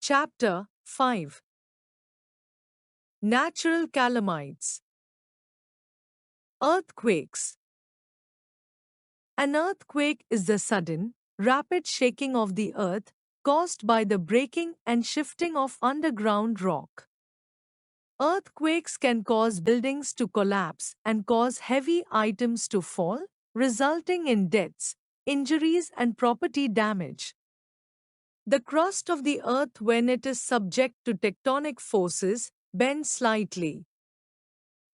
Chapter 5. Natural Calamites. Earthquakes. An earthquake is the sudden, rapid shaking of the earth caused by the breaking and shifting of underground rock. Earthquakes can cause buildings to collapse and cause heavy items to fall, resulting in deaths, injuries, and property damage. The crust of the earth, when it is subject to tectonic forces, bends slightly.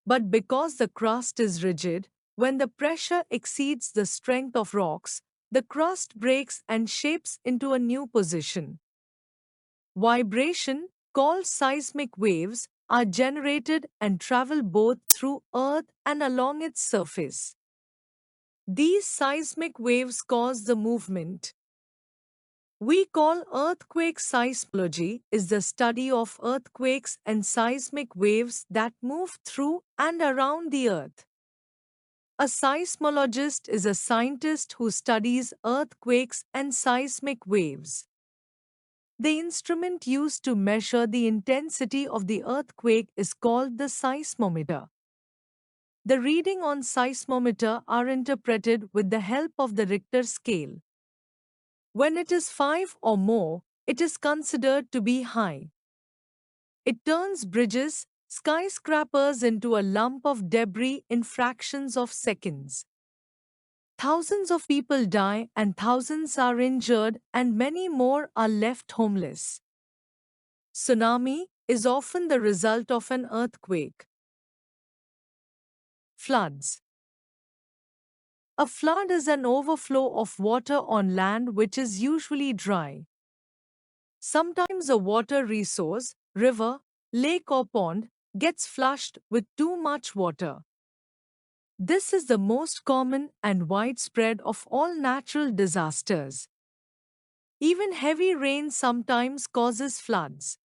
But because the crust is rigid, when the pressure exceeds the strength of rocks, the crust breaks and shapes into a new position. Vibration, called seismic waves, are generated and travel both through Earth and along its surface. These seismic waves cause the movement. We call earthquake seismology is the study of earthquakes and seismic waves that move through and around the earth. A seismologist is a scientist who studies earthquakes and seismic waves. The instrument used to measure the intensity of the earthquake is called the seismometer. The readings on seismometer are interpreted with the help of the Richter scale. When it is 5 or more, it is considered to be high. It turns bridges, skyscrapers into a lump of debris in fractions of seconds. Thousands of people die and thousands are injured and many more are left homeless. Tsunami is often the result of an earthquake. Floods. A flood is an overflow of water on land which is usually dry. Sometimes a water resource, river, lake or pond, gets flushed with too much water. This is the most common and widespread of all natural disasters. Even heavy rain sometimes causes floods.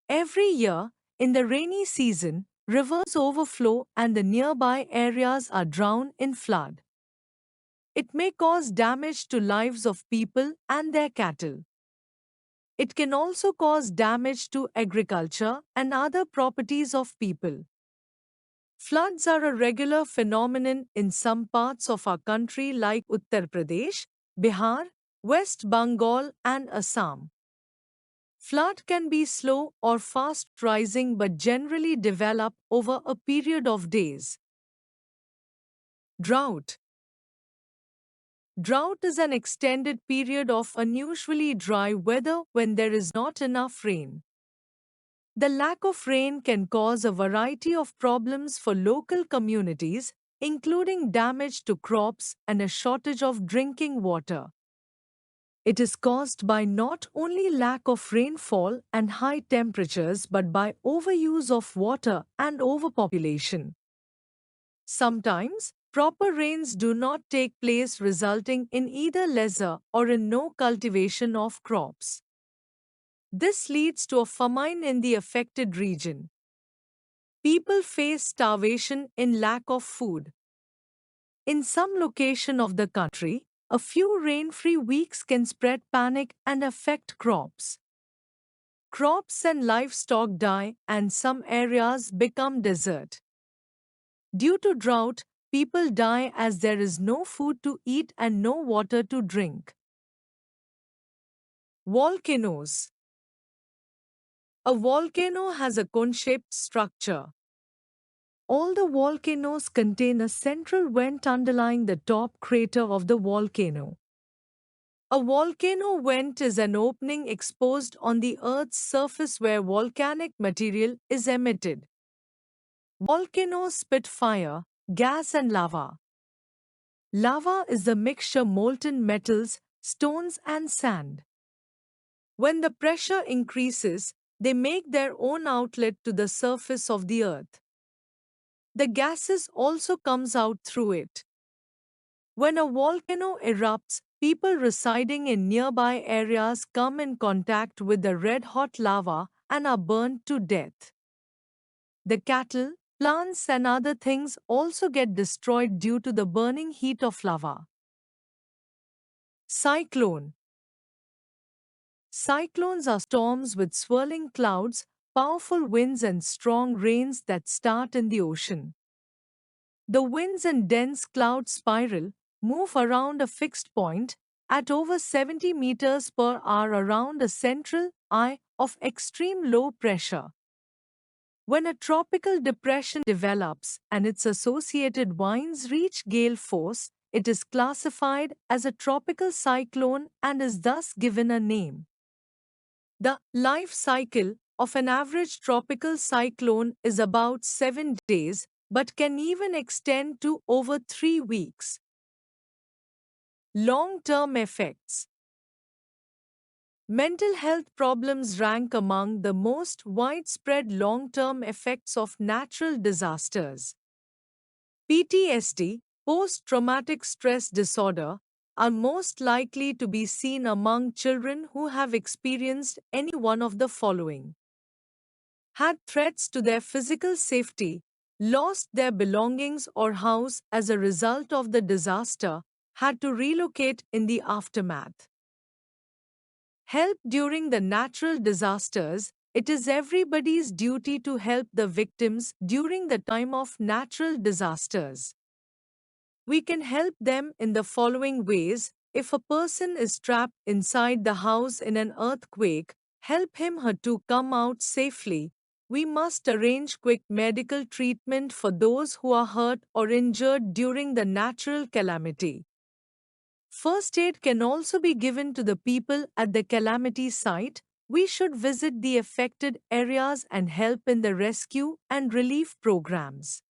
Every year, in the rainy season, rivers overflow and the nearby areas are drowned in flood. It may cause damage to lives of people and their cattle. It can also cause damage to agriculture and other properties of people. Floods are a regular phenomenon in some parts of our country like Uttar Pradesh, Bihar, West Bengal, and Assam. Flood can be slow or fast rising but generally develop over a period of days. Drought. Drought is an extended period of unusually dry weather when there is not enough rain. The lack of rain can cause a variety of problems for local communities, including damage to crops and a shortage of drinking water. It is caused by not only lack of rainfall and high temperatures but by overuse of water and overpopulation. Sometimes, proper rains do not take place, resulting in either lesser or in no cultivation of crops. This leads to a famine in the affected region. People face starvation in lack of food. In some location of the country, a few rain-free weeks can spread panic and affect crops. Crops and livestock die and some areas become desert. Due to drought, people die as there is no food to eat and no water to drink. Volcanoes. A volcano has a cone-shaped structure. All the volcanoes contain a central vent underlying the top crater of the volcano. A volcano vent is an opening exposed on the Earth's surface where volcanic material is emitted. Volcanoes spit fire, gas and lava. Lava is the mixture molten metals, stones and sand. When the pressure increases, they make their own outlet to the surface of the Earth. The gases also comes out through it. When a volcano erupts, people residing in nearby areas come in contact with the red-hot lava and are burned to death. The cattle, plants and other things also get destroyed due to the burning heat of lava. Cyclone. Cyclones are storms with swirling clouds, powerful winds, and strong rains that start in the ocean. The winds and dense cloud spiral, move around a fixed point at over 70 meters per hour around a central eye of extreme low pressure. When a tropical depression develops and its associated winds reach gale force, it is classified as a tropical cyclone and is thus given a name. The life cycle of an average tropical cyclone is about 7 days, but can even extend to over 3 weeks. Long term effects. Mental health problems rank among the most widespread long term effects of natural disasters. PTSD, post traumatic stress disorder, are most likely to be seen among children who have experienced any one of the following: had threats to their physical safety, lost their belongings or house as a result of the disaster, had to relocate in the aftermath. Help during the natural disasters. It is everybody's duty to help the victims during the time of natural disasters. We can help them in the following ways. If a person is trapped inside the house in an earthquake, help him or her to come out safely. We must arrange quick medical treatment for those who are hurt or injured during the natural calamity. First aid can also be given to the people at the calamity site. We should visit the affected areas and help in the rescue and relief programs.